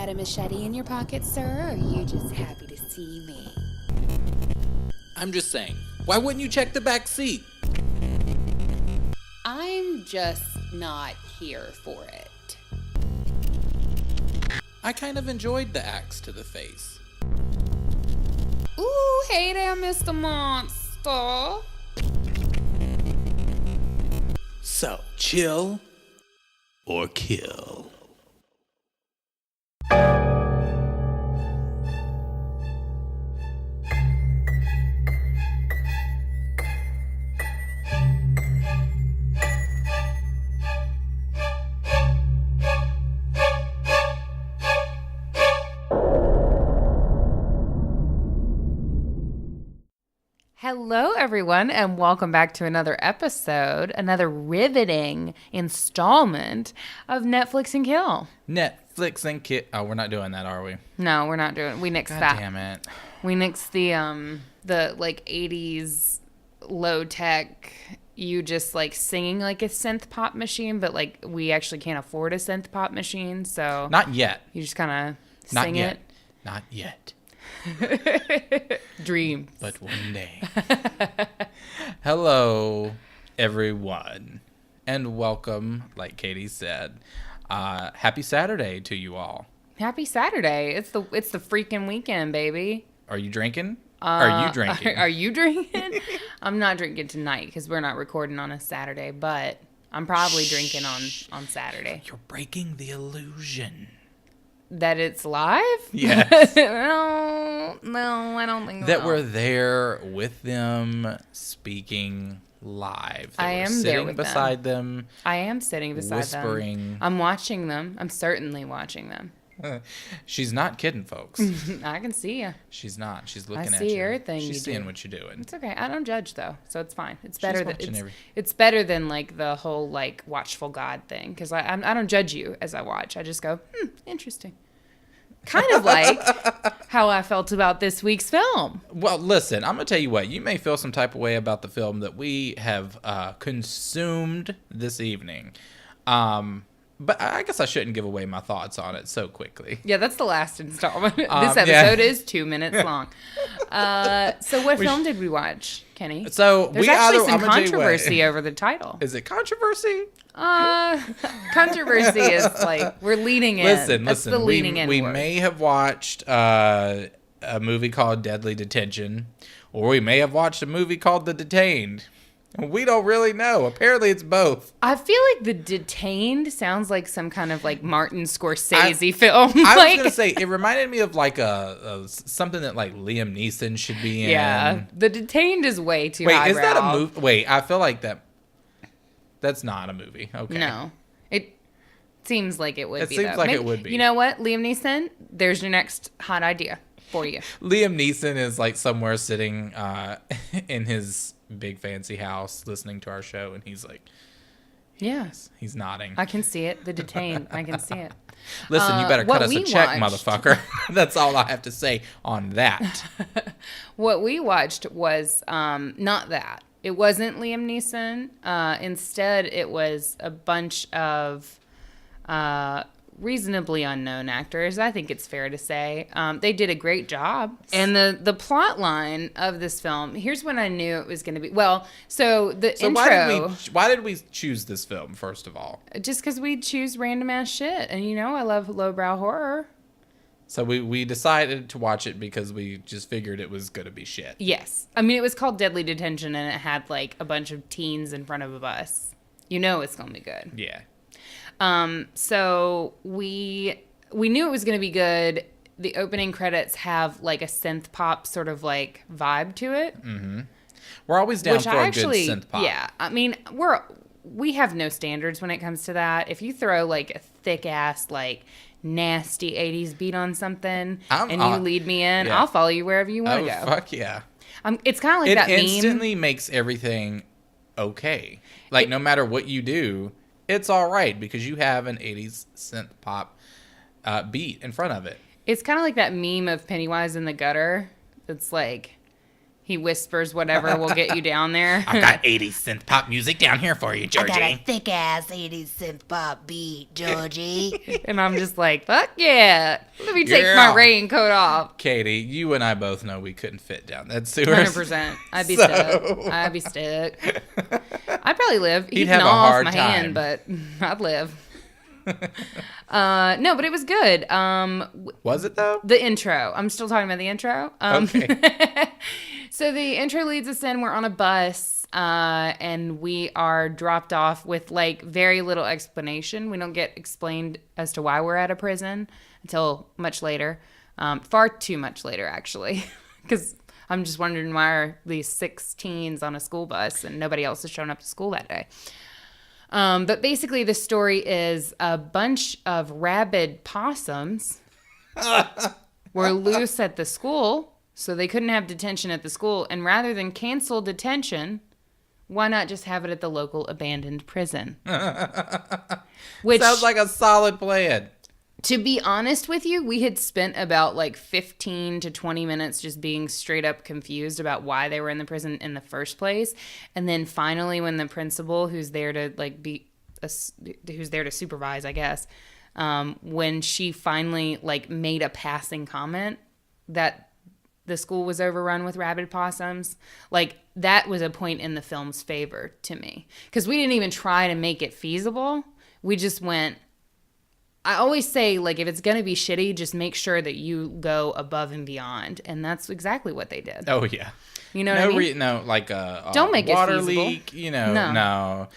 got a machete in your pocket, sir, or are you just happy to see me? I'm just saying, why wouldn't you check the back seat? I'm just not here for it. I kind of enjoyed the axe to the face. Ooh, hey there, Mr. Monster. So, chill or kill. Hello, everyone, and welcome back to another episode, another riveting installment of Netflix and Kill. Netflix and kill. Oh, we're not doing that, are we? No, we're not doing. We nixed God that. damn it. We nixed the like 80s low tech. You just like singing like a synth pop machine, but like we actually can't afford a synth pop machine, so Not yet. you just kind of Not sing yet. it. Not yet. Dreams. But one day. Hello, everyone, and welcome, like Katie said. Happy Saturday to you all. Happy Saturday! It's the freaking weekend, baby. Are you drinking? Are you drinking? Are you drinking? I'm not drinking tonight because we're not recording on a Saturday, but I'm probably drinking on Saturday. You're breaking the illusion. That it's live? Yes. No, I don't think so. That we're there with them, speaking live. That I we're am sitting there with beside them. I am sitting beside whispering. them. I'm watching them. I'm certainly watching them. She's not kidding, folks. I can see you. She's not. She's looking at see you. everything you She's seeing do. what you're doing. It's okay. I don't judge though, so it's fine. It's better than watching it's better than like the whole like watchful God thing because I don't judge you as I watch. I just go, interesting. Kind of like how I felt about this week's film. Well, listen, I'm going to tell you what. You may feel some type of way about the film that we have consumed this evening. But I guess I shouldn't give away my thoughts on it so quickly. Yeah, that's the last installment. This episode is 2 minutes long. So what film did we watch, Kenny? So There's actually some controversy over the title. Is it controversy? Controversy is like, we're leaning in. That's the leaning in we word. may have watched a movie called Deadly Detention, or we may have watched a movie called The Detained. We don't really know. Apparently, it's both. I feel like The Detained sounds like some kind of like Martin Scorsese film. I like, was gonna say it reminded me of like a something that like Liam Neeson should be in. Yeah, The Detained is way too. Wait, highbrow. is that a movie? Wait, I feel like that's not a movie. Okay. No, it seems like it would It be. seems though. like Maybe, it would be. You know what, Liam Neeson? There's your next hot idea for you. Liam Neeson is like somewhere sitting in his big fancy house listening to our show, and he's like, Yes, he's nodding. I can see it. The Detained, I can see it. Listen, you better cut us a check, watched- motherfucker. That's all I have to say on that. What we watched was not that. It wasn't Liam Neeson. Instead, it was a bunch of reasonably unknown actors. I think it's fair to say. They did a great job. And the plot line of this film, here's when I knew it was going to be. Well, so the intro. Why did we choose this film, first of all? Just because we choose random ass shit. And you know I love lowbrow horror. So we decided to watch it because we just figured it was going to be shit. Yes. I mean, it was called Deadly Detention, and it had, like, a bunch of teens in front of a bus. You know it's going to be good. Yeah. So we knew it was going to be good. The opening credits have, like, a synth pop sort of, like, vibe to it. Mm-hmm. We're always down for a good synth pop. Yeah. I mean, we have no standards when it comes to that. If you throw, like, a thick-ass, like, nasty 80s beat on something and you lead me in, yeah. I'll follow you wherever you want to go. Fuck yeah. It's kind of like that meme. It instantly makes everything okay. Like, no matter what you do, it's all right because you have an 80s synth pop beat in front of it. It's kind of like that meme of Pennywise in the gutter. It's like, He whispers whatever will get you down there. I've got 80s synth pop music down here for you, Georgie. I got a thick ass 80s synth pop beat, Georgie. And I'm just like, fuck yeah. Let me take Yeah. my raincoat off. Katie, you and I both know we couldn't fit down that sewer. 100%. I'd be stuck. I'd be stuck. I'd probably live. He'd He'd have a gnaw off hard my time. hand, but I'd live. No, but it was good. Was it, though? The intro. I'm still talking about the intro. Okay. So the intro leads us in. We're on a bus, and we are dropped off with like very little explanation. We don't get explained as to why we're at a prison until much later. Far too much later, actually, because I'm just wondering why are these 6 teens on a school bus and nobody else has shown up to school that day. But basically, the story is a bunch of rabid possums were loose at the school, so they couldn't have detention at the school. And rather than cancel detention, why not just have it at the local abandoned prison? Which Sounds like a solid plan. To be honest with you, we had spent about like 15 to 20 minutes just being straight up confused about why they were in the prison in the first place. And then finally, when the principal, who's there to like who's there to supervise, I guess, when she finally like made a passing comment that the school was overrun with rabid possums, like that was a point in the film's favor to me. Because we didn't even try to make it feasible. We just went, I always say, like, if it's going to be shitty, just make sure that you go above and beyond. And that's exactly what they did. Oh, yeah. You know what I mean? Like a Don't make it water feasible. leak, no.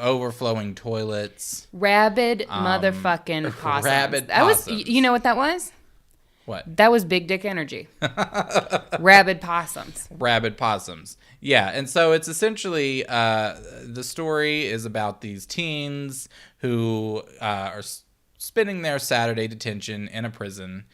Overflowing toilets. Rabid motherfucking possums. Rabid That was, possums. you know what that was? What? That was big dick energy. Rabid possums. Rabid possums. Yeah, and so it's essentially the story is about these teens who are spending their Saturday detention in a prison,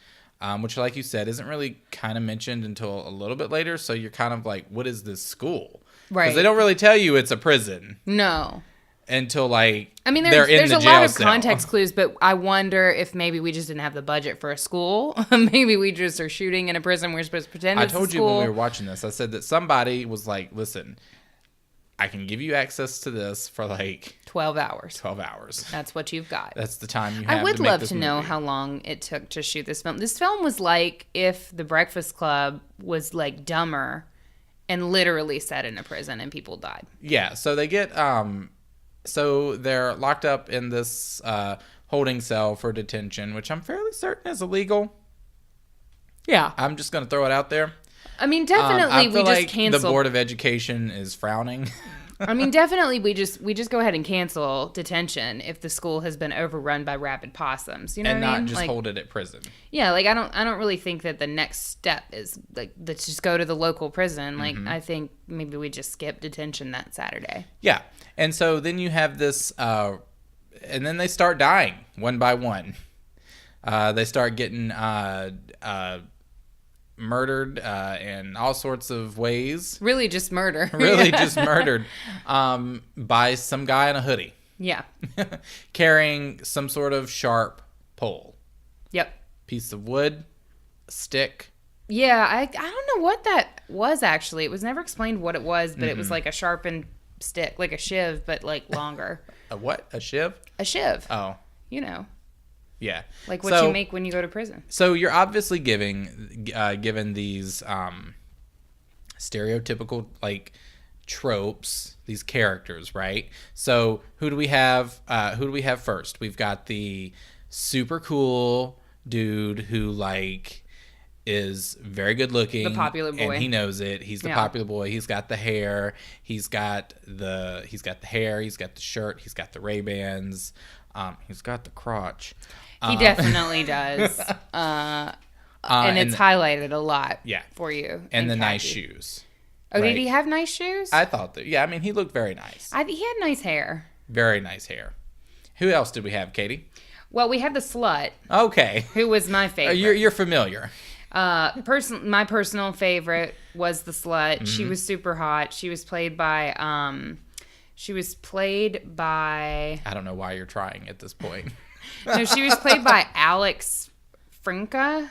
which, like you said, isn't really kind of mentioned until a little bit later. So you're kind of like, what is this school? Right. Because they don't really tell you it's a prison No. until like I mean, they're in there's the a jail lot of cell. context clues, but I wonder if maybe we just didn't have the budget for a school. Maybe we just are shooting in a prison. We're supposed to pretend it's a I told you school. when we were watching this, I said that somebody was like, listen, I can give you access to this for like 12 hours. 12 hours. That's what you've got. That's the time you have I would to make love this to know movie. how long it took to shoot this film. This film was like if The Breakfast Club was like dumber and literally set in a prison and people died. Yeah, so they get so they're locked up in this holding cell for detention, which I'm fairly certain is illegal. Yeah. I'm just going to throw it out there. I mean, definitely I we feel just like cancel. the Board of Education is frowning. I mean, definitely we just go ahead and cancel detention if the school has been overrun by rabid possums. You know and what I not mean? just Like, hold it at prison. yeah, like I don't really think that the next step is like let's just go to the local prison. Like Mm-hmm. I think maybe we just skip detention that Saturday. Yeah, and so then you have this, and then they start dying one by one. They start getting murdered in all sorts of ways. Really, just murder. Really just murdered by some guy in a hoodie Yeah. carrying some sort of sharp pole. Yep. Piece of wood, a stick. Yeah, I don't know what that was actually. It was never explained what it was, but it was like a sharpened stick, like a shiv, but like longer. A what? A shiv? A shiv. Oh, You know, yeah. like what you make when you go to prison. So you're obviously given these stereotypical like tropes, these characters, right? So who do we have? Who do we have first? We've got the super cool dude who like is very good looking, The popular boy. and he knows it. He's the Yeah. popular boy. He's got the hair. He's got the hair. He's got the shirt. He's got the Ray-Bans. He's got the crotch. He definitely does. And it's highlighted a lot Yeah. for you. And the in nice khaki. shoes. Oh, right? did he have nice shoes? I thought that. Yeah, I mean, he looked very nice. He had nice hair. Very nice hair. Who else did we have, Katie? Well, we had the slut, Okay. who was my favorite. You're familiar. My personal favorite was the slut. Mm-hmm. She was super hot. She was played by I don't know why you're trying at this point. no, she was played by Alex Frinka.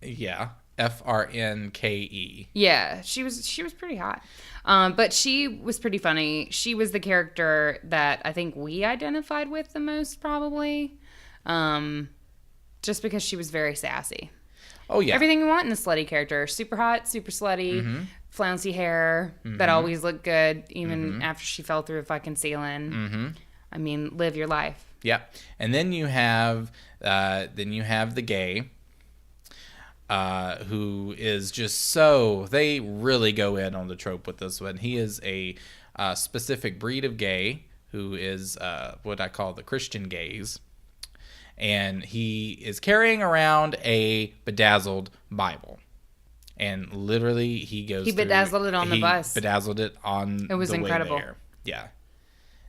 Yeah. Frnke. Yeah, she was pretty hot. But she was pretty funny. She was the character that I think we identified with the most, probably. Just because she was very sassy. Oh, yeah. Everything you want in a slutty character. Super hot, super slutty, flouncy hair that always looked good, even after she fell through a fucking ceiling. I mean, live your life. Yeah. And then you have the gay, who is just so, they really go in on the trope with this one. He is a specific breed of gay who is what I call the Christian gays. And he is carrying around a bedazzled Bible. And literally he bedazzled it on the bus. Bedazzled it on it was the incredible. way there. Yeah.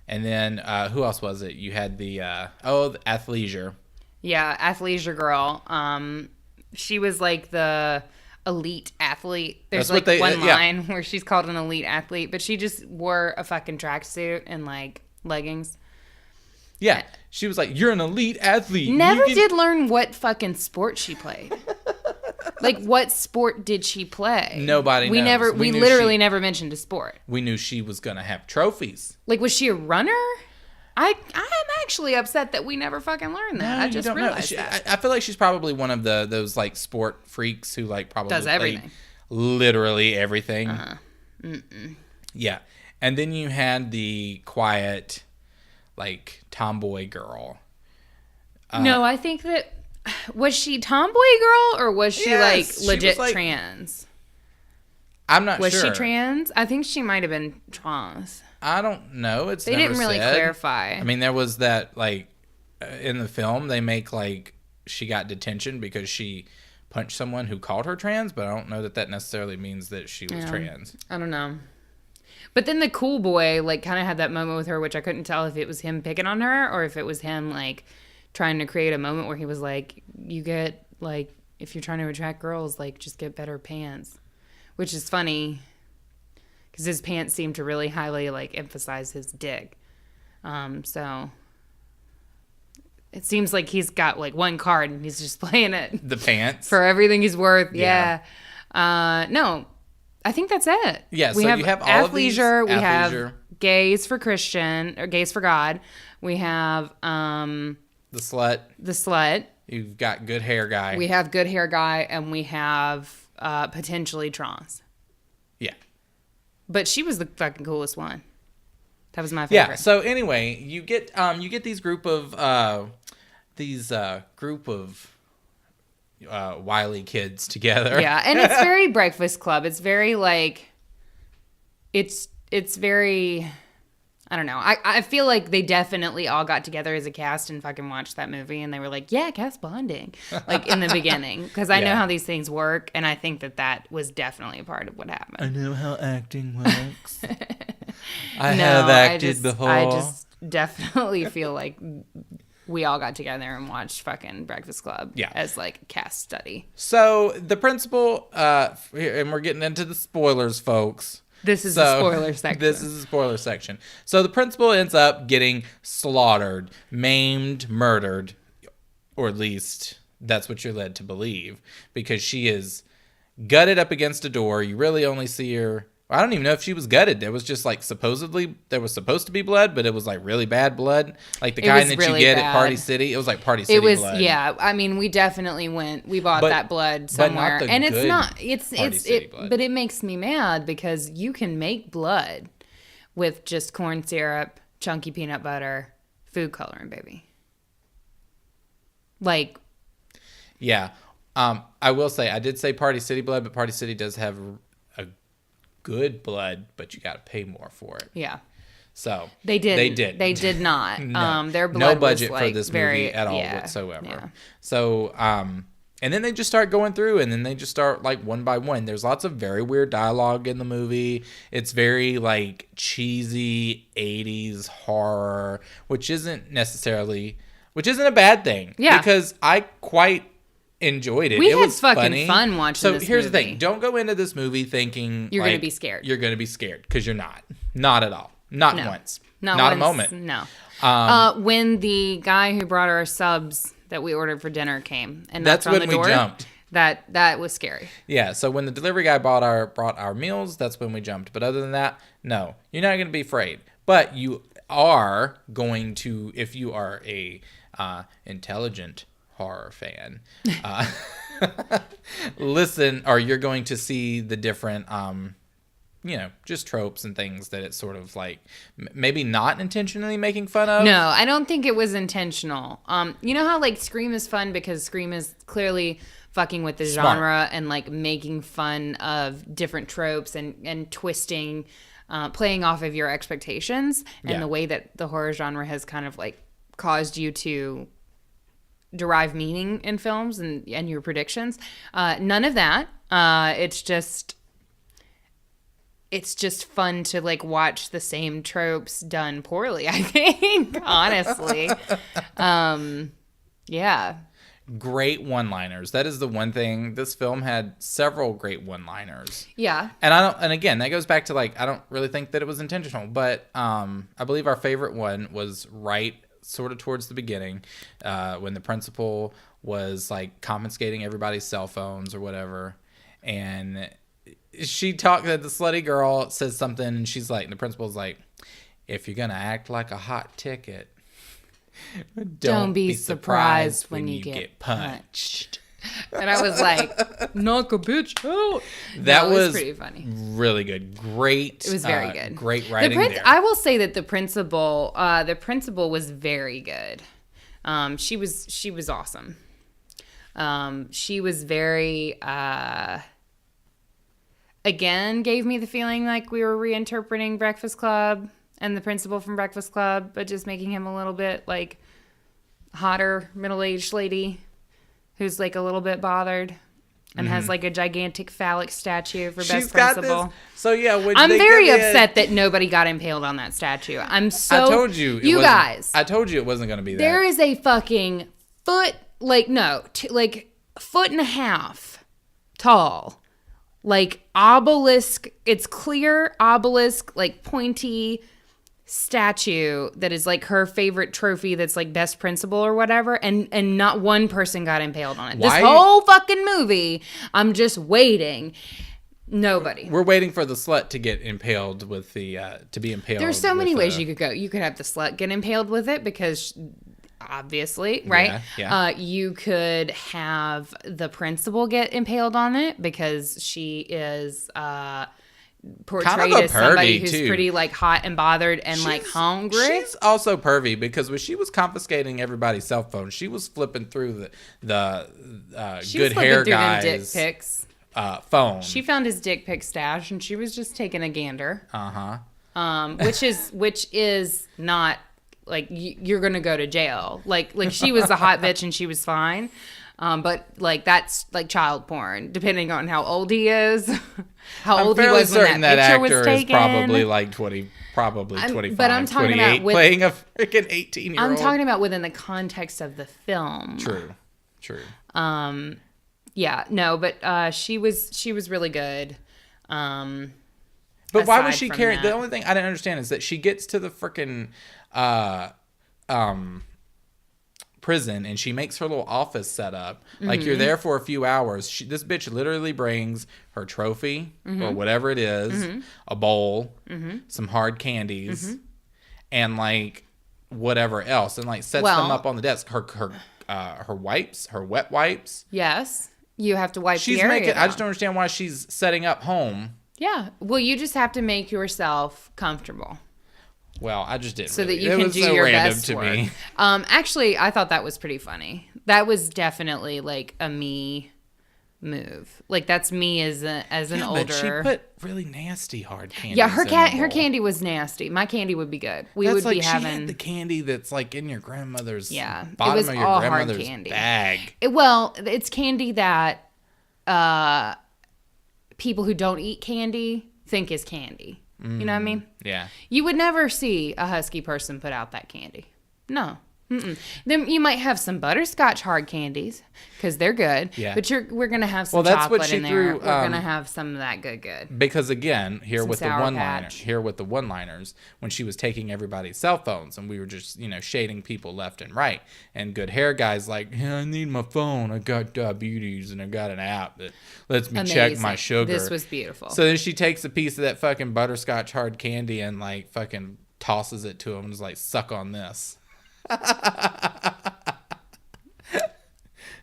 And then who else was it? You had the athleisure. Yeah, athleisure girl. She was like the elite athlete. There's That's like one line where she's called an elite athlete, but she just wore a fucking tracksuit and like leggings. Yeah, she was like, "You're an elite athlete." Never did learn what fucking sport she played. Like, what sport did she play? Nobody knows. We literally never mentioned a sport. We knew she was gonna have trophies. Like, was she a runner? I'm actually upset that we never fucking learned that. No, I just realized that. I feel like she's probably one of those like sport freaks who like probably does everything. Literally everything. Yeah, and then you had the quiet, like tomboy girl. No, I think that was she tomboy girl or was she like legit trans? I'm not sure. Was she trans? I think she might have been trans. I don't know. They didn't really clarify. I mean, there was that like in the film they make like she got detention because she punched someone who called her trans, but I don't know that necessarily means that she was trans. I don't know. But then the cool boy like kind of had that moment with her, which I couldn't tell if it was him picking on her or if it was him like trying to create a moment where he was like, you get like, if you're trying to attract girls, like just get better pants, which is funny because his pants seem to really highly like emphasize his dick. So it seems like he's got like one card and he's just playing it. The pants for everything he's worth. Yeah. No, I think that's it. Yeah. So you have all of these. Athleisure. We have gays for Christian or gays for God. We have the slut. You've got good hair guy. We have good hair guy, and we have potentially trans. Yeah. But she was the fucking coolest one. That was my favorite. Yeah. So anyway, you get these group of wily kids together. Yeah, and it's very Breakfast Club. It's very like, it's very, I don't know. I feel like they definitely all got together as a cast and fucking watched that movie, and they were like, yeah, cast bonding, like in the beginning, because I know how these things work, and I think that was definitely a part of what happened. I know how acting works. I have acted before. I just definitely feel like we all got together and watched fucking Breakfast Club as like a cast study. So the principal, and we're getting into the spoilers, folks. This is the spoiler section. This is the spoiler section. So the principal ends up getting slaughtered, maimed, murdered, or at least that's what you're led to believe, because she is gutted up against a door. You really only see her. I don't even know if she was gutted. There was just like supposedly there was supposed to be blood, but it was like really bad blood, like the kind that really you get at Party City. It was like Party City blood. Yeah. I mean, we definitely we bought that blood somewhere, and it's not. But it makes me mad because you can make blood with just corn syrup, chunky peanut butter, food coloring, baby. Like, yeah. I will say I did say Party City blood, but Party City does have good blood, but you got to pay more for it. Yeah. So they did not. No. Their blood no budget was like for this movie at all whatsoever. Yeah. So and then they just start going through, and then they just start like one by one. There's lots of very weird dialogue in the movie. It's very like cheesy 80s horror, which isn't a bad thing. Yeah. Because I quite enjoyed it. We it had was fucking funny. fun watching this So here's movie. the thing. Don't go into this movie thinking you're like, going to be scared. You're going to be scared, because you're not. Not at all. Not once. Not a moment. No. When the guy who brought our subs that we ordered for dinner came and that's knocked on when the door, we jumped. That was scary. Yeah, so when the delivery guy brought our meals, that's when we jumped. But other than that, no, you're not going to be afraid. But you are going to, if you are a intelligent horror fan, listen, or you're going to see the different, just tropes and things that it's sort of like maybe not intentionally making fun of. No, I don't think it was intentional. You know how like Scream is fun because Scream is clearly fucking with the genre and like making fun of different tropes and twisting, playing off of your expectations and the way that the horror genre has kind of like caused you to derive meaning in films and your predictions. None of that. It's just fun to like watch the same tropes done poorly, I think, honestly. Yeah. Great one-liners. That is the one thing. This film had several great one-liners. Yeah. And again, that goes back to like, I don't really think that it was intentional, but I believe our favorite one was right sort of towards the beginning, when the principal was like confiscating everybody's cell phones or whatever. And the slutty girl says something and she's like, and the principal's like, if you're going to act like a hot ticket, don't be surprised when you get punched. And I was like, knock a bitch out. That was pretty funny. Really good. Great. It was very good. Great writing there. I will say that the principal was very good. She was awesome. She was very, again, gave me the feeling like we were reinterpreting Breakfast Club and the principal from Breakfast Club, but just making him a little bit like hotter middle-aged lady who's like a little bit bothered and has like a gigantic phallic statue for best principal. This. So yeah, I'm very upset that nobody got impaled on that statue. I told you, guys. I told you it wasn't going to be that. There is a fucking foot and a half tall, like obelisk. It's clear obelisk, like pointy statue that is like her favorite trophy that's like best principal or whatever, and not one person got impaled on it. Why? This whole fucking movie, I'm just waiting. Nobody. We're waiting for the slut to get impaled with the to be impaled. There's so many ways you could go. You could have the slut get impaled with it because obviously, right? Yeah. You could have the principal get impaled on it because she is portrayed kind of as somebody who's too. pretty like hot and bothered and like hungry. She's also pervy because when she was confiscating everybody's cell phone, she was flipping through the good hair guy's dick pics. Phone. She found his dick pic stash and she was just taking a gander. Which is not like you're gonna go to jail. Like she was a hot bitch and she was fine. But like that's like child porn, depending on how old he is, how old he was when that picture was taken. Is probably like 20, probably 25, but I'm talking 28, about playing a freaking 18-year-old. I'm talking about within the context of the film. True. Yeah, no, but she was really good. But why was she carrying? The only thing I didn't understand is that she gets to the freaking prison and she makes her little office set up. Like you're there for a few hours. This bitch literally brings her trophy or whatever it is, a bowl, some hard candies, and like whatever else, and like sets them up on the desk. Her wipes, her wet wipes. Yes, you have to wipe the area down. I just don't understand why she's setting up home. Yeah, well, you just have to make yourself comfortable. Well, I just didn't. So really. that you it can was do so your random best to work. me. Actually, I thought that was pretty funny. That was definitely like a me move. Like that's me as an older. But she put really nasty hard candy. Yeah, her candy was nasty. My candy would be good. That's would be having. She had the candy that's like in your grandmother's. Yeah, bottom it was of your all grandmother's hard candy. Bag. It's candy that people who don't eat candy think is candy. You know what I mean? Yeah. You would never see a husky person put out that candy. No. Then you might have some butterscotch hard candies because they're good. Yeah. But we're gonna have some Well, that's what chocolate she in there. threw, We're gonna have some of that good. Because again, Some Sour Patch. here with the one-liners, when she was taking everybody's cell phones and we were just, shading people left and right, and good hair guy's like, yeah, I need my phone. I got diabetes and I got an app that lets me check my sugar. This was beautiful. So then she takes a piece of that fucking butterscotch hard candy and like fucking tosses it to him and is like, suck on this.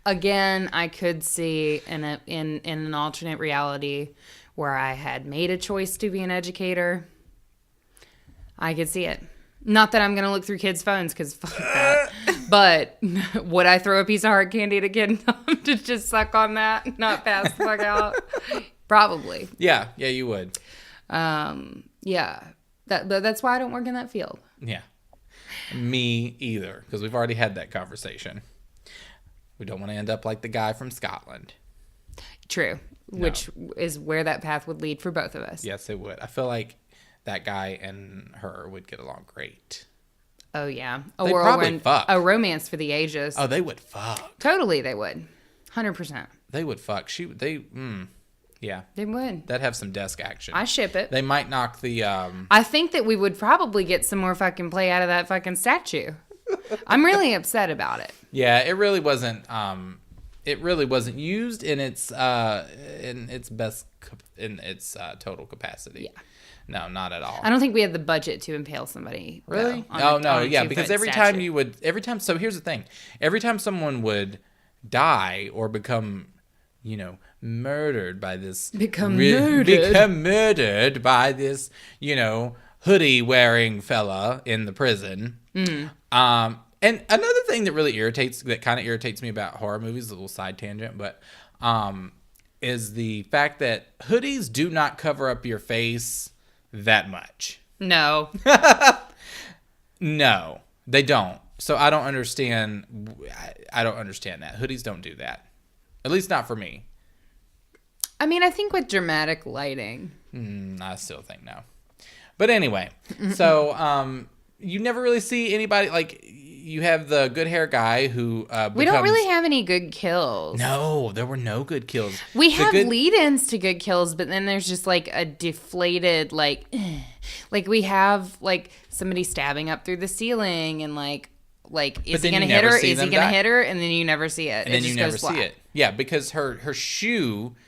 Again, I could see in an alternate reality where I had made a choice to be an educator. I could see it. Not that I'm going to look through kids' phones because fuck that. But would I throw a piece of hard candy at a kid and tell him to just suck on that, not pass the fuck out? Probably. Yeah, you would. Yeah. That's why I don't work in that field. Yeah. Me either, because we've already had that conversation. We don't want to end up like the guy from Scotland. True. No. Which is where that path would lead for both of us. Yes, it would. I feel like that guy and her would get along great. Oh, yeah. They'd probably fuck. A romance for the ages. Oh, they would fuck. Totally, they would. 100%. They would fuck. Yeah. They would. That'd have some desk action. I ship it. They might knock the... I think that we would probably get some more fucking play out of that fucking statue. I'm really upset about it. Yeah, it really wasn't... it really wasn't used in its total capacity. Yeah. No, not at all. I don't think we had the budget to impale somebody. Really? Because every time, so here's the thing. Every time someone would die or become, murdered by this... Become murdered by this, hoodie-wearing fella in the prison. And another thing that kind of irritates me about horror movies, a little side tangent, but is the fact that hoodies do not cover up your face that much. No. No, they don't. So I don't understand. I don't understand that. Hoodies don't do that. At least not for me. I mean, I think with dramatic lighting. I still think no. But anyway, so you never really see anybody, like, you have the good hair guy who we don't really have any good kills. No, there were no good kills. We have lead-ins to good kills, but then there's just like a deflated, like we have like somebody stabbing up through the ceiling and like is he gonna hit her? Is he gonna hit her? And then you never see it. And then you never see it. Yeah, because her shoelace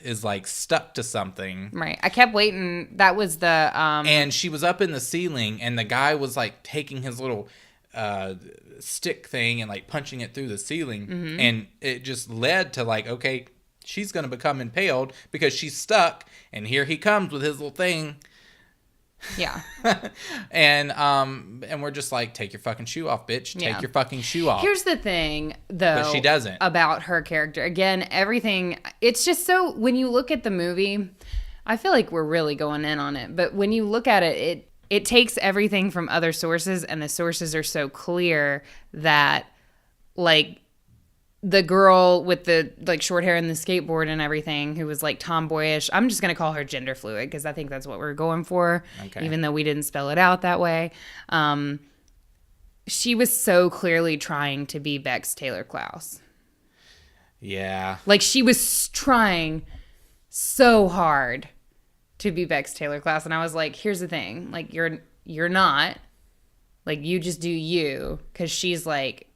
is like stuck to something. Right. I kept waiting. That was the and she was up in the ceiling and the guy was like taking his little stick thing and like punching it through the ceiling, and it just led to like, okay, she's going to become impaled because she's stuck, and here he comes with his little thing. Yeah. And we're just like, take your fucking shoe off, bitch. Take your fucking shoe off. Here's the thing, though. But she doesn't. About her character. Again, everything, it's just so, when you look at the movie, I feel like we're really going in on it, but when you look at it, it takes everything from other sources, and the sources are so clear that, like, the girl with the like short hair and the skateboard and everything, who was like tomboyish. I'm just gonna call her gender fluid because I think that's what we're going for, even though we didn't spell it out that way. She was so clearly trying to be Bex Taylor Klaus. Yeah, like she was trying so hard to be Bex Taylor Klaus, and I was like, here's the thing, like you're not, like you just do you, because she's like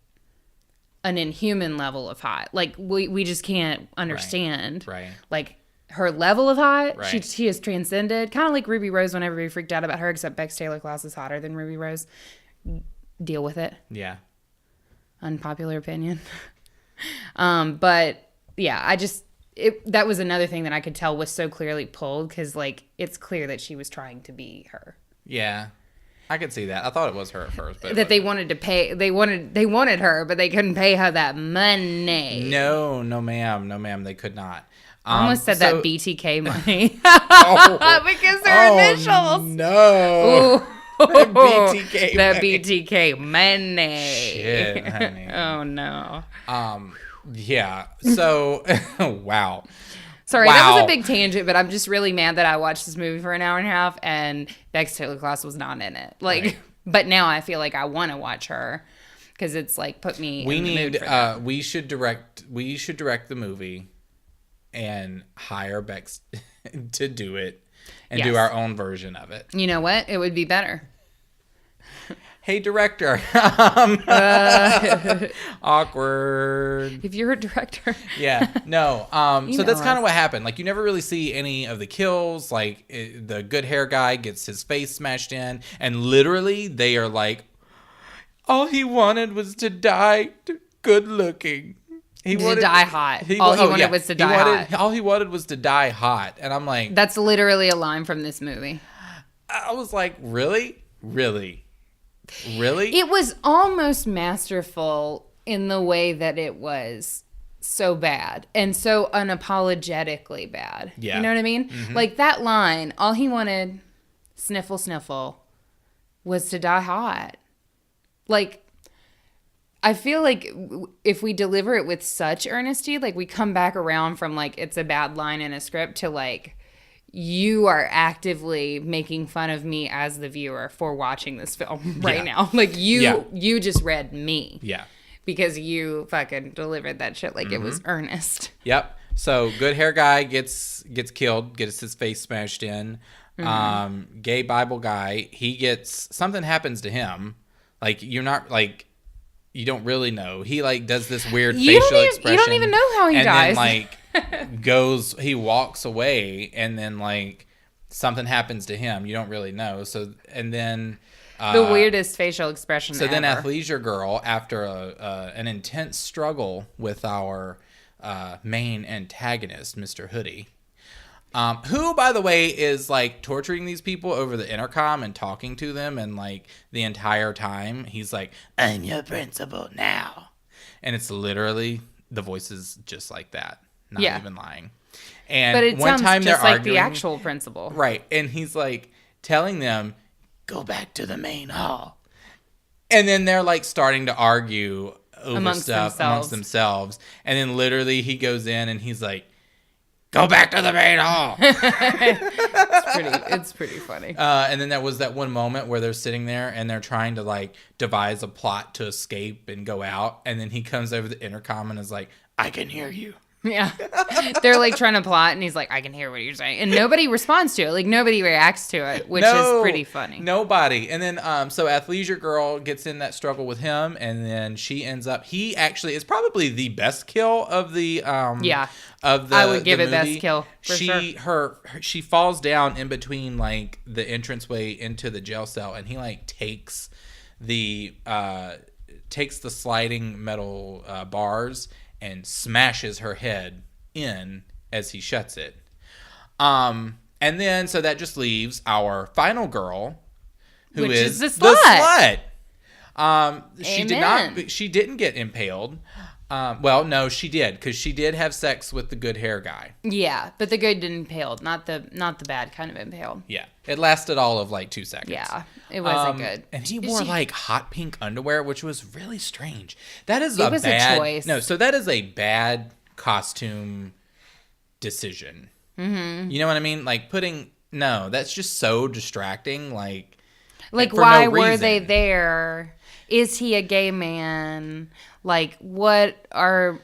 an inhuman level of hot. Like we just can't understand. Right. Like her level of hot. Right. She has transcended. Kind of like Ruby Rose when everybody freaked out about her, except Bex Taylor Klaus is hotter than Ruby Rose. Deal with it. Yeah. Unpopular opinion. But yeah, that was another thing that I could tell was so clearly pulled, because like it's clear that she was trying to be her. Yeah. I could see that. I thought it was her at first, but that they wanted to pay. They wanted her, but they couldn't pay her that money. No, ma'am. They could not. I almost said that BTK money because their initials. No, BTK. That BTK money. Shit, honey. Oh no. Yeah. So, wow. Sorry, that was a big tangent, but I'm just really mad that I watched this movie for an hour and a half and Bex Taylor Klaus was not in it. Like, But now I feel like I want to watch her because it's like put me in the mood for that. We should direct the movie and hire Bex to do it and do Yes. our own version of it. You know what? It would be better. Hey, director. Awkward. If you're a director. Yeah. No. You So know that's kind us. of what happened. Like, you never really see any of the kills. Like, the good hair guy gets his face smashed in, and literally they are like, all he wanted was to die good looking. He To die hot. All he wanted was to die hot. All he wanted was to die hot. And I'm like, That's literally a line from this movie. I was like, really? Really? Really? It was almost masterful in the way that it was so bad and so unapologetically bad. Yeah. You know what I mean? Mm-hmm. Like that line, all he wanted, sniffle, sniffle, was to die hot. Like, I feel like if we deliver it with such earnesty, like we come back around from like it's a bad line in a script to like you are actively making fun of me as the viewer for watching this film right now. Like you just read me. Yeah. Because you fucking delivered that shit like it was earnest. Yep. So good hair guy gets killed, gets his face smashed in. Gay Bible guy, he gets something happens to him. Like you're not like you don't really know. He like does this weird facial expression. You don't even know how he dies. And then like he walks away, and then like something happens to him. You don't really know. So and then the weirdest facial expression So ever. then Athleisure Girl, after an intense struggle with our main antagonist, Mr. Hoodie, who, by the way, is like torturing these people over the intercom and talking to them, and like the entire time he's like, "I'm your principal now," and it's literally the voice is just like that, not even lying. And but it one sounds time just they're like arguing, the actual principal, right? And he's like telling them, "Go back to the main hall," and then they're like starting to argue over amongst themselves, and then literally he goes in and he's like, "Go back to the main hall." It's pretty funny. And then there was that one moment where they're sitting there and they're trying to like devise a plot to escape and go out, and then he comes over the intercom and is like, "I can hear you." Yeah. They're like trying to plot and he's like, I can hear what you're saying. And nobody responds to it. Like nobody reacts to it, which is pretty funny. Nobody. And then so Athleisure Girl gets in that struggle with him, and then she ends up he actually is probably the best kill of the of the I would give it movie. best kill for sure. She falls down in between like the entranceway into the jail cell, and he like takes the sliding metal bars and smashes her head in as he shuts it. And then, so that just leaves our final girl, who Which is the slut. She didn't get impaled. Well, no, she did, because she did have sex with the good hair guy. Yeah, but the good didn't impaled, not the bad kind of impaled. Yeah. It lasted all of like 2 seconds. Yeah, it wasn't good. And he wore like hot pink underwear, which was really strange. That is a choice. No, so that is a bad costume decision. Mm-hmm. You know what I mean? Like that's just so distracting. Like why were they there? Is he a gay man? Like, what? Well,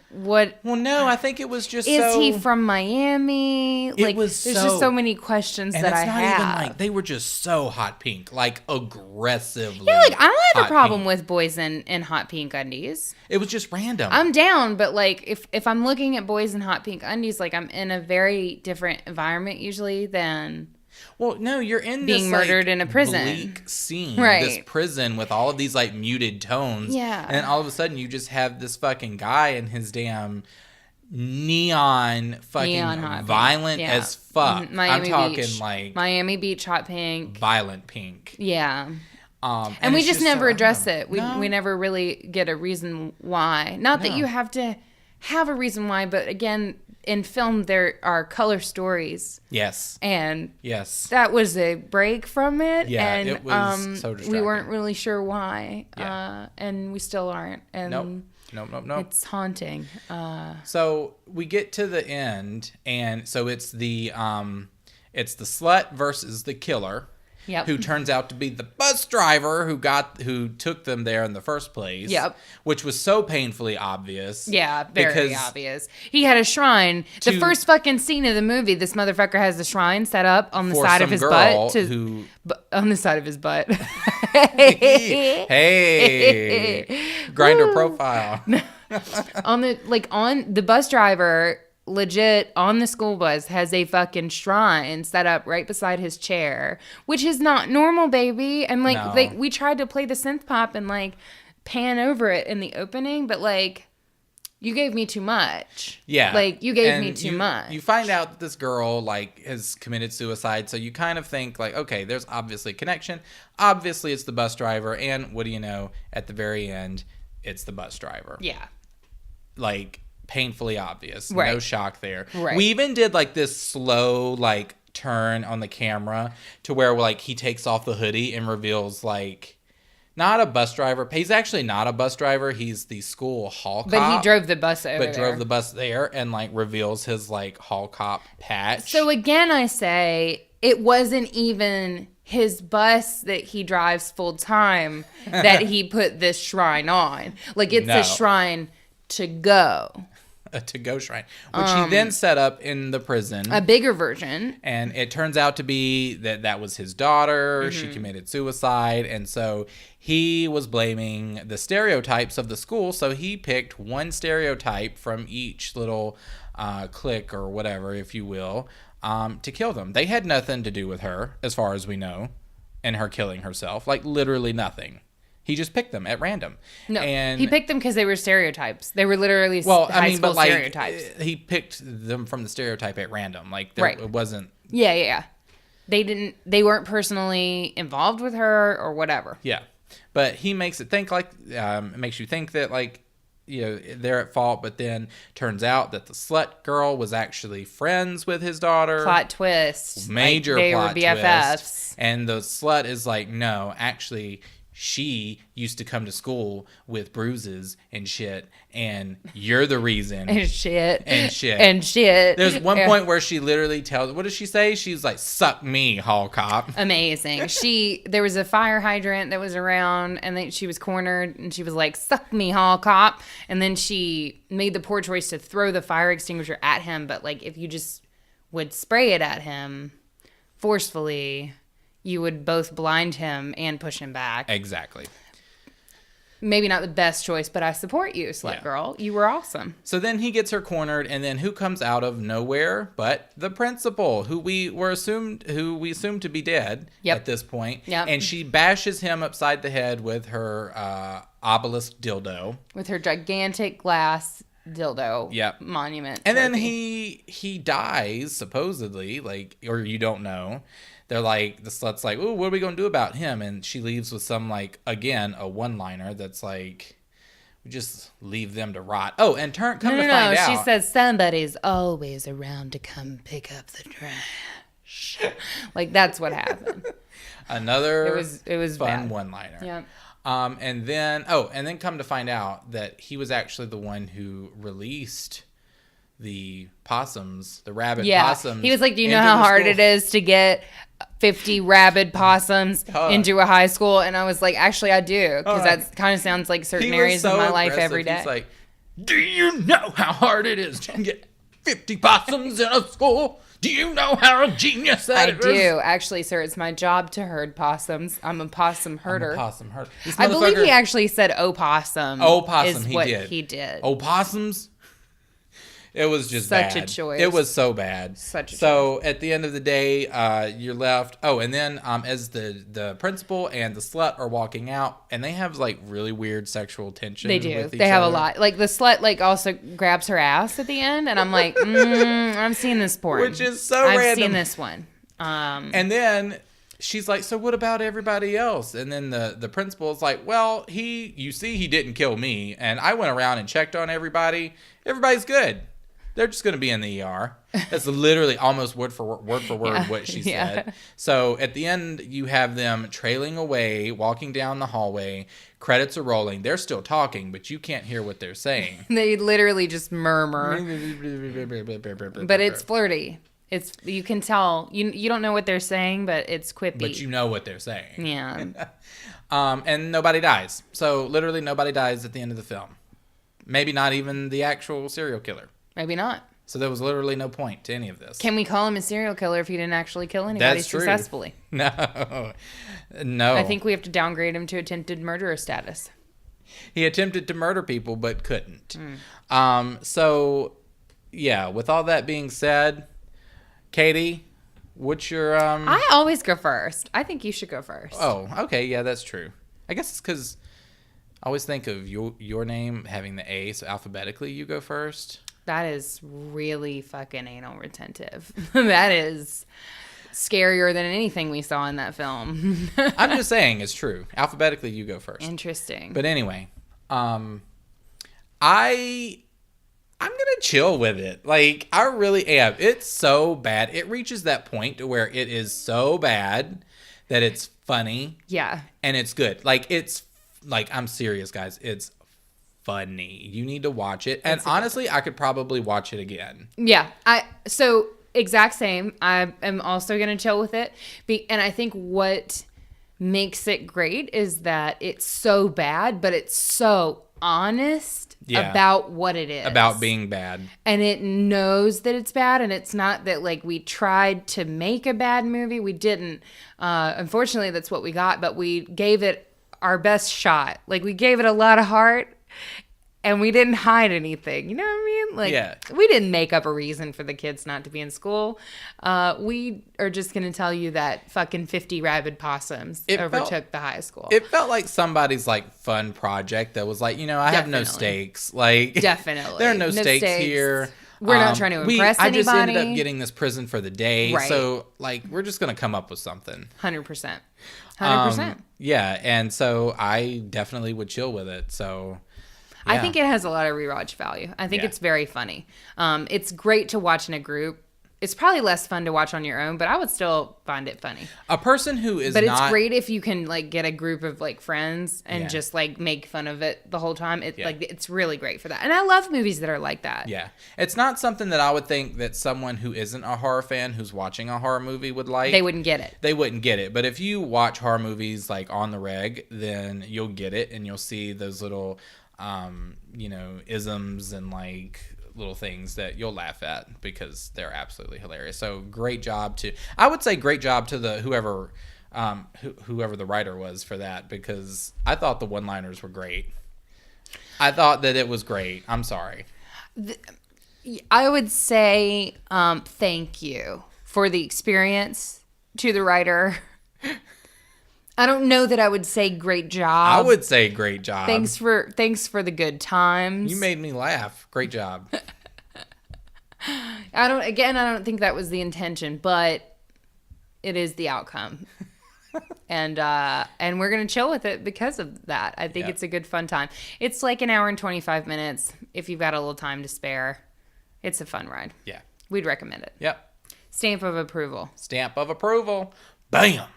no, I think it was just Is he from Miami? Like, there's just so many questions that I have. Even like, they were just so hot pink, like aggressively. Yeah, like, I don't have a problem pink. with boys in hot pink undies. It was just random. I'm down, but like, if I'm looking at boys in hot pink undies, like, I'm in a very different environment usually than... Well, no, you're in being this murdered like, in a prison bleak scene, right? This prison with all of these like muted tones, yeah. And then all of a sudden, you just have this fucking guy in his damn neon violent as fuck. I'm talking Beach. like Miami Beach hot pink, violent pink. Yeah. And we just never address it. We never really get a reason why. Not that you have to have a reason why, but again, in film there are color stories. Yes. And yes, that was a break from it. Yeah, and it was so distracting. We weren't really sure why. Yeah. And we still aren't. And Nope. It's haunting. So we get to the end, and so it's the slut versus the killer. Yep. who turns out to be the bus driver who took them there in the first place. Yep. Which was so painfully obvious. Yeah, very because obvious. He had a shrine. The first fucking scene of the movie, this motherfucker has a shrine set up on the side of his butt. On the side of his butt. Hey, Grindr profile. on the bus driver, legit on the school bus, has a fucking shrine set up right beside his chair, which is not normal, baby. And No. we tried to play the synth pop and pan over it in the opening, but you gave me too much. Yeah. You gave me too much. You find out that this girl, has committed suicide, so you kind of think, okay, there's obviously a connection. Obviously, it's the bus driver, and what do you know? At the very end, it's the bus driver. Yeah. Painfully obvious. Right. No shock there. Right. We even did, this slow, turn on the camera to where, he takes off the hoodie and reveals, not a bus driver. He's actually not a bus driver. He's the school hall cop. But he drove the bus over there. Drove the bus there and reveals his hall cop patch. So again, I say it wasn't even his bus that he drives full time that he put this shrine on. It's a shrine to go. A to-go shrine, which he then set up in the prison. A bigger version. And it turns out to be that was his daughter. Mm-hmm. She committed suicide. And so he was blaming the stereotypes of the school. So he picked one stereotype from each little clique or whatever, if you will, to kill them. They had nothing to do with her, as far as we know, and her killing herself. Literally nothing. He just picked them at random. No, and he picked them because they were stereotypes. They were literally high school stereotypes. He picked them from the stereotype at random. Right. It wasn't. Yeah. They weren't personally involved with her or whatever. Yeah, but he makes it think it makes you think that they're at fault, but then turns out that the slut girl was actually friends with his daughter. Plot twist. Major they plot were BFFs. twist. And the slut is no, actually, she used to come to school with bruises and shit, and you're the reason. And shit. And shit. There's one point where she literally tells, what does she say? She's like, suck me, hall cop. Amazing. There was a fire hydrant that was around, and then she was cornered, and she was like, suck me, hall cop. And then she made the poor choice to throw the fire extinguisher at him, but if you just would spray it at him forcefully, you would both blind him and push him back. Exactly. Maybe not the best choice, but I support you, slut girl. You were awesome. So then he gets her cornered, and then who comes out of nowhere but the principal, who we assumed to be dead at this point. Yep. And she bashes him upside the head with her obelisk dildo. With her gigantic glass dildo monument. And then he dies, supposedly, or you don't know. They're the slut's ooh, what are we going to do about him? And she leaves with some, again, a one-liner that's we just leave them to rot. Oh, and come to find out. She says, somebody's always around to come pick up the trash. That's what happened. Another it was fun bad. one-liner. Yeah. And then come to find out that he was actually the one who released the possums, the rabid possums. He was like, do you know how hard it is to get 50 rabid possums into a high school? And I was like, actually, I do. Because that kind of sounds like certain areas of my life every day. He's like, do you know how hard it is to get 50 possums in a school? Do you know how a genius that is? I do. Actually, sir, it's my job to herd possums. I'm a possum herder. I believe he actually said opossum. Opossum, he did. Opossums? It was just such bad. A choice. It was so bad. Such a choice. At the end of the day, you're left. Oh, and then as the principal and the slut are walking out, and they have really weird sexual tension. They do. With each they have other. a lot. The slut also grabs her ass at the end, and I'm like, I'm seeing this porn, which is so random. I've seen this one. And then she's like, so what about everybody else? And then the principal is like, well, you see, he didn't kill me, and I went around and checked on everybody. Everybody's good. They're just going to be in the ER. That's literally almost word for word what she said. So at the end, you have them trailing away, walking down the hallway. Credits are rolling. They're still talking, but you can't hear what they're saying. They literally just murmur. But it's flirty. It's you can tell you don't know what they're saying, but it's quippy. But you know what they're saying. Yeah. And nobody dies. So literally nobody dies at the end of the film. Maybe not even the actual serial killer. Maybe not. So there was literally no point to any of this. Can we call him a serial killer if he didn't actually kill anybody That's true. successfully? No. I think we have to downgrade him to attempted murderer status. He attempted to murder people but couldn't. So yeah, with all that being said, Katie, what's your I always go first. I think you should go first. Oh, okay, yeah, that's true. I guess it's because I always think of your name having the A, so alphabetically you go first. That is really fucking anal retentive. That is scarier than anything we saw in that film. I'm just saying it's true. Alphabetically you go first. Interesting. But anyway, I'm gonna chill with it. Like, I really am. It's so bad. It reaches that point to where it is so bad that it's funny. Yeah. And it's good. Like, it's like, I'm serious, guys. It's funny. You need to watch it. And honestly, I could probably watch it again. Yeah. So exact same. I am also going to chill with it. And I think what makes it great is that it's so bad, but it's so honest about what it is. About being bad. And it knows that it's bad, and it's not that, like, we tried to make a bad movie. We didn't. Unfortunately, that's what we got, but we gave it our best shot. Like, we gave it a lot of heart, and we didn't hide anything. You know what I mean? Like, we didn't make up a reason for the kids not to be in school. We are just going to tell you that fucking 50 rabid possums overtook the high school. It felt like somebody's, like, fun project that was like, you know, I have no stakes. Like, definitely. There are no stakes here. We're not trying to impress anybody. I just ended up getting this prison for the day. Right. So, like, we're just going to come up with something. 100%. 100%. Yeah. And so I definitely would chill with it. So... Yeah. I think it has a lot of rewatch value. I think it's very funny. It's great to watch in a group. It's probably less fun to watch on your own, but I would still find it funny. A person who is But it's great if you can, like, get a group of, like, friends and just, like, make fun of it the whole time. Like, it's really great for that. And I love movies that are like that. Yeah. It's not something that I would think that someone who isn't a horror fan who's watching a horror movie would like. They wouldn't get it. They wouldn't get it. But if you watch horror movies, like, on the reg, then you'll get it and you'll see those little... you know, isms and, like, little things that you'll laugh at because they're absolutely hilarious. So great job to the whoever the writer was for that, because I thought the one-liners were great. I thought that it was great. I'm sorry. I would say thank you for the experience to the writer. I don't know that I would say great job. I would say great job. Thanks for the good times. You made me laugh. Great job. I don't think that was the intention, but it is the outcome. And we're going to chill with it because of that. I think it's a good fun time. It's like an hour and 25 minutes if you've got a little time to spare. It's a fun ride. Yeah. We'd recommend it. Yep. Stamp of approval. Stamp of approval. Bam.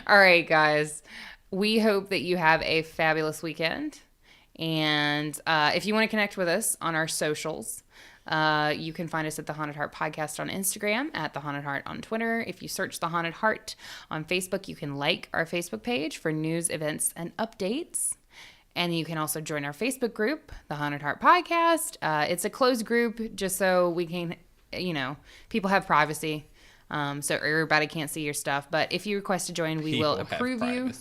All right, guys. We hope that you have a fabulous weekend. And if you want to connect with us on our socials, you can find us at The Haunted Heart Podcast on Instagram, at The Haunted Heart on Twitter. If you search The Haunted Heart on Facebook, you can like our Facebook page for news, events, and updates. And you can also join our Facebook group, The Haunted Heart Podcast. It's a closed group just so we can... You know, people have privacy, so everybody can't see your stuff. But if you request to join, we will approve you.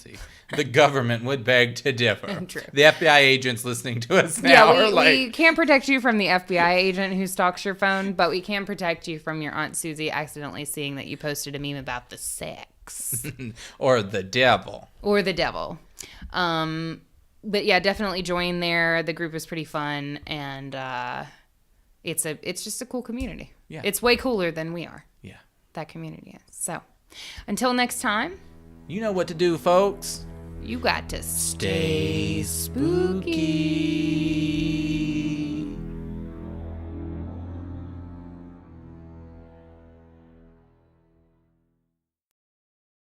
The government would beg to differ. True. The FBI agents listening to us now are like... we can't protect you from the FBI agent who stalks your phone, but we can protect you from your Aunt Susie accidentally seeing that you posted a meme about the sex. Or the devil. But yeah, definitely join there. The group is pretty fun, and it's just a cool community. Yeah. It's way cooler than we are. Yeah. That community is. So, until next time. You know what to do, folks. You got to stay spooky.